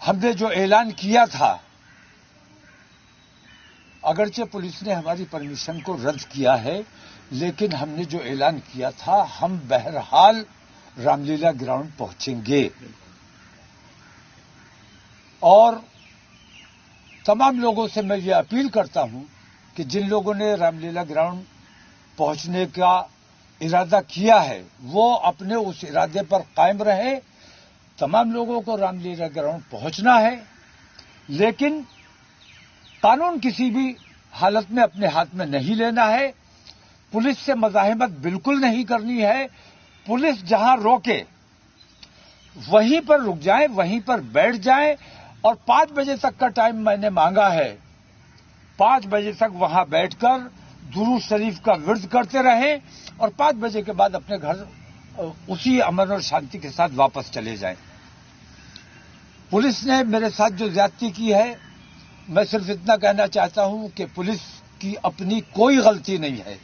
ہم نے جو اعلان کیا تھا، اگرچہ پولیس نے ہماری پرمیشن کو رد کیا ہے، لیکن ہم نے جو اعلان کیا تھا ہم بہرحال رام لیلا گراؤنڈ پہنچیں گے، اور تمام لوگوں سے میں یہ اپیل کرتا ہوں کہ جن لوگوں نے رام لیلا گراؤنڈ پہنچنے کا ارادہ کیا ہے وہ اپنے اس ارادے پر قائم رہے۔ تمام لوگوں کو رام لیلا گراؤنڈ پہنچنا ہے، لیکن قانون کسی بھی حالت میں اپنے ہاتھ میں نہیں لینا ہے۔ پولیس سے مزاحمت بالکل نہیں کرنی ہے۔ پولیس جہاں روکے وہیں پر رک جائیں، وہیں پر بیٹھ جائیں، اور 5 بجے تک کا ٹائم میں نے مانگا ہے۔ 5 بجے تک وہاں بیٹھ کر درود شریف کا ورد کرتے رہیں، اور 5 بجے کے بعد اپنے گھر اسی امن اور شانتی کے ساتھ واپس چلے جائیں۔ پولیس نے میرے ساتھ جو زیادتی کی ہے، میں صرف اتنا کہنا چاہتا ہوں کہ پولیس کی اپنی کوئی غلطی نہیں ہے،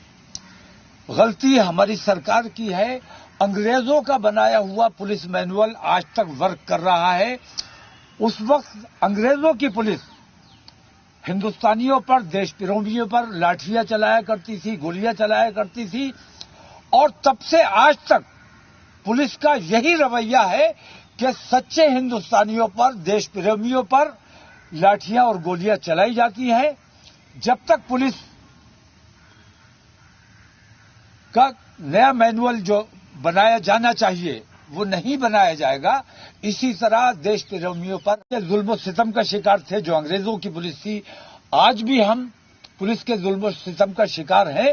غلطی ہماری سرکار کی ہے۔ انگریزوں کا بنایا ہوا پولیس مینول آج تک ورک کر رہا ہے۔ اس وقت انگریزوں کی پولیس ہندوستانیوں پر، دیش پرومیوں پر لاٹھیاں چلایا کرتی تھی، گولیاں چلایا کرتی تھی، اور تب سے آج تک پولیس کا یہی رویہ ہے کہ سچے ہندوستانیوں پر، دیش پریمیوں پر لاٹھیاں اور گولیاں چلائی جاتی ہیں۔ جب تک پولیس کا نیا مینول جو بنایا جانا چاہیے وہ نہیں بنایا جائے گا، اسی طرح دیش پریمیوں پر ظلم و ستم کا شکار تھے جو انگریزوں کی پولیس تھی۔ آج بھی ہم پولیس کے ظلم و ستم کا شکار ہیں،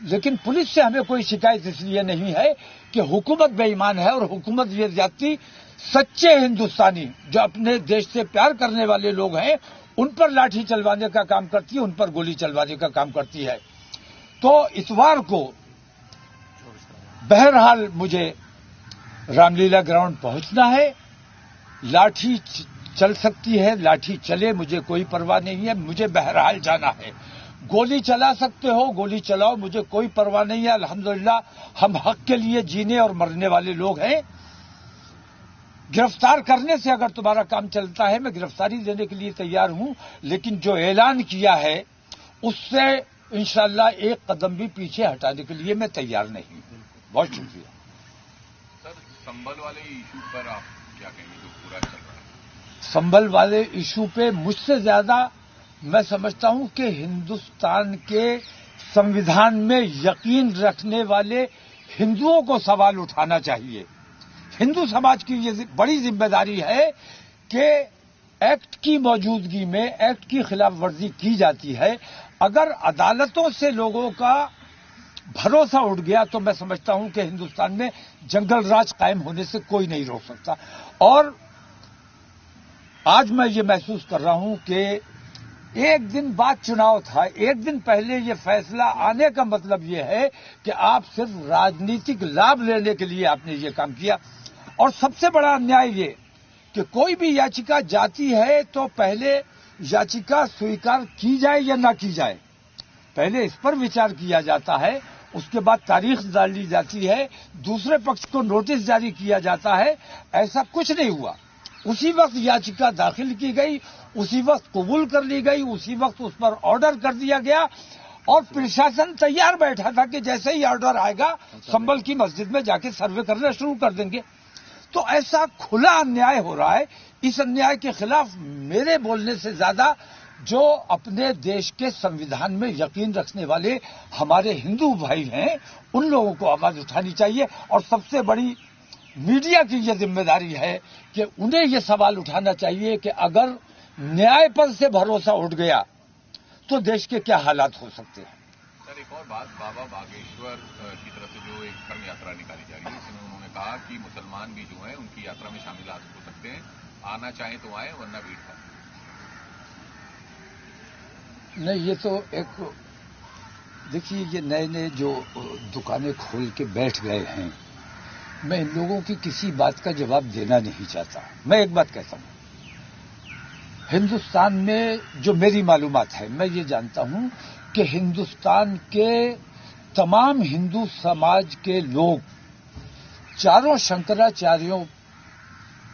لیکن پولیس سے ہمیں کوئی شکایت اس لیے نہیں ہے کہ حکومت بے ایمان ہے، اور حکومت یہ زیادتی سچے ہندوستانی جو اپنے دیش سے پیار کرنے والے لوگ ہیں ان پر لاٹھی چلوانے کا کام کرتی ہے، ان پر گولی چلوانے کا کام کرتی ہے۔ تو اتوار کو بہرحال مجھے رام لیلا گراؤنڈ پہنچنا ہے۔ لاٹھی چل سکتی ہے، لاٹھی چلے، مجھے کوئی پرواہ نہیں ہے، مجھے بہرحال جانا ہے۔ گولی چلا سکتے ہو، گولی چلاؤ، مجھے کوئی پرواہ نہیں ہے۔ الحمدللہ ہم حق کے لیے جینے اور مرنے والے لوگ ہیں۔ گرفتار کرنے سے اگر تمہارا کام چلتا ہے میں گرفتاری دینے کے لیے تیار ہوں، لیکن جو اعلان کیا ہے اس سے انشاءاللہ ایک قدم بھی پیچھے ہٹانے کے لیے میں تیار نہیں ہوں۔ بہت شکریہ۔ سر، سنبھل والے ایشو پر آپ کیا کہیں گے جو پورا چل رہا ہے؟ سنبھل والے ایشو پہ مجھ سے زیادہ میں سمجھتا ہوں کہ ہندوستان کے سنویدھان میں یقین رکھنے والے ہندوؤں کو سوال اٹھانا چاہیے۔ ہندو سماج کی یہ بڑی ذمہ داری ہے کہ ایکٹ کی موجودگی میں ایکٹ کی خلاف ورزی کی جاتی ہے۔ اگر عدالتوں سے لوگوں کا بھروسہ اٹھ گیا تو میں سمجھتا ہوں کہ ہندوستان میں جنگل راج قائم ہونے سے کوئی نہیں روک سکتا۔ اور آج میں یہ محسوس کر رہا ہوں کہ ایک دن بعد چناؤ تھا، ایک دن پہلے یہ فیصلہ آنے کا مطلب یہ ہے کہ آپ صرف راجنیتک لابھ لینے کے لیے آپ نے یہ کام کیا۔ اور سب سے بڑا انیائے یہ کہ کوئی بھی یاچکا جاتی ہے تو پہلے یاچکا سویکار کی جائے یا نہ کی جائے، پہلے اس پر وچار کیا جاتا ہے، اس کے بعد تاریخ ڈالی جاتی ہے، دوسرے پکش کو نوٹس جاری کیا جاتا ہے۔ ایسا کچھ نہیں ہوا، اسی وقت یاچکا داخل کی گئی، اسی وقت قبول کر لی گئی، اسی وقت اس پر آرڈر کر دیا گیا، اور پرشاسن تیار بیٹھا تھا کہ جیسے ہی آرڈر آئے گا سنبل کی مسجد میں جا کے سروے کرنا شروع کر دیں گے۔ تو ایسا کھلا انیائے ہو رہا ہے۔ اس انیائے کے خلاف میرے بولنے سے زیادہ جو اپنے دیش کے سنویدھان میں یقین رکھنے والے ہمارے ہندو بھائی ہیں ان لوگوں کو آواز اٹھانی چاہیے، اور سب سے بڑی میڈیا کی یہ ذمہ داری ہے کہ انہیں یہ سوال اٹھانا چاہیے کہ اگر نیائے پر سے بھروسہ اٹھ گیا تو دیش کے کیا حالات ہو سکتے ہیں۔ سر، ایک اور بات، بابا باگیشور کی طرف سے جو ایک دھرم یاترا نکالی جا رہی ہے، اس میں انہوں نے کہا کہ مسلمان بھی جو ہیں ان کی یاترا میں شامل ہو سکتے ہیں، آنا چاہیں تو آئیں ورنہ بھیڑ کا۔ نہیں، یہ تو ایک دیکھیے، یہ نئے نئے جو دکانیں کھول کے بیٹھ گئے ہیں، میں ان لوگوں کی کسی بات کا جواب دینا نہیں چاہتا۔ میں ایک بات کہتا ہوں، ہندوستان میں جو میری معلومات ہے میں یہ جانتا ہوں کہ ہندوستان کے تمام ہندو سماج کے لوگ چاروں شنکراچاریوں